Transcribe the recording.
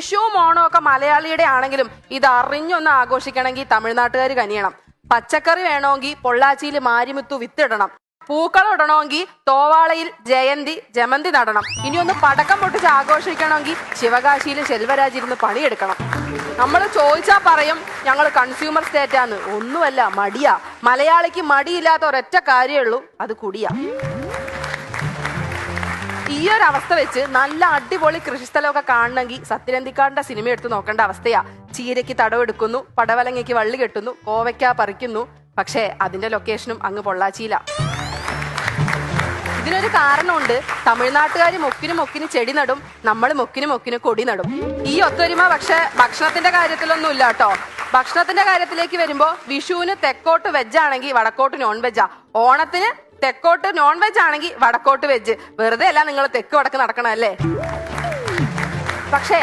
വിഷുവും ഓണവും ഒക്കെ മലയാളിയുടെ ആണെങ്കിലും ഇത് അറിഞ്ഞൊന്ന് ആഘോഷിക്കണമെങ്കിൽ തമിഴ്നാട്ടുകാർ കനിയണം. പച്ചക്കറി വേണമെങ്കിൽ പൊള്ളാച്ചിയിൽ മാരിമുത്തു വിത്തിടണം. പൂക്കളം ഇടണമെങ്കിൽ തോവാളയിൽ ജമന്തി നടണം. ഇനിയൊന്ന് പടക്കം പൊട്ടിച്ച് ആഘോഷിക്കണമെങ്കിൽ ശിവകാശിയിൽ ശെൽവരാജ് ഇരുന്ന് പണിയെടുക്കണം. നമ്മൾ ചോദിച്ചാൽ പറയും ഞങ്ങൾ കൺസ്യൂമർ സ്റ്റേറ്റാന്ന്. ഒന്നുമല്ല, മടിയാ. മലയാളിക്ക് മടിയില്ലാത്ത ഒരൊറ്റ കാര്യമേ ഉള്ളൂ, അത് കുടിയാ. ഈ ഒരു അവസ്ഥ വെച്ച് നല്ല അടിപൊളി കൃഷിസ്ഥലമൊക്കെ കാണണമെങ്കിൽ സത്യനന്ദിക്കാടിന്റെ സിനിമ എടുത്ത് നോക്കേണ്ട അവസ്ഥയാ. ചീരയ്ക്ക് തടവെടുക്കുന്നു, പടവലങ്ങയ്ക്ക് വള്ളി കെട്ടുന്നു, കോവയ്ക്ക പറിക്കുന്നു. പക്ഷേ അതിന്റെ ലൊക്കേഷനും അങ്ങ് പൊള്ളാച്ചിയില. ഇതിനൊരു കാരണമുണ്ട്. തമിഴ്നാട്ടുകാർ മൊക്കിന് ചെടി നടും, നമ്മൾ മൊക്കിന് കൊടി നടും. ഈ ഒത്തൊരുമ പക്ഷെ ഭക്ഷണത്തിന്റെ കാര്യത്തിലൊന്നും ഇല്ല കേട്ടോ. ഭക്ഷണത്തിന്റെ കാര്യത്തിലേക്ക് വരുമ്പോ വിഷുവിന് തെക്കോട്ട് വെജ് ആണെങ്കിൽ വടക്കോട്ട് നോൺ വെജാ. ഓണത്തിന് തെക്കോട്ട് നോൺ വെജ് ആണെങ്കിൽ വടക്കോട്ട് വെജ്. വെറുതെ അല്ല നിങ്ങൾ തെക്ക് വടക്ക് നടക്കണം അല്ലേ? പക്ഷെ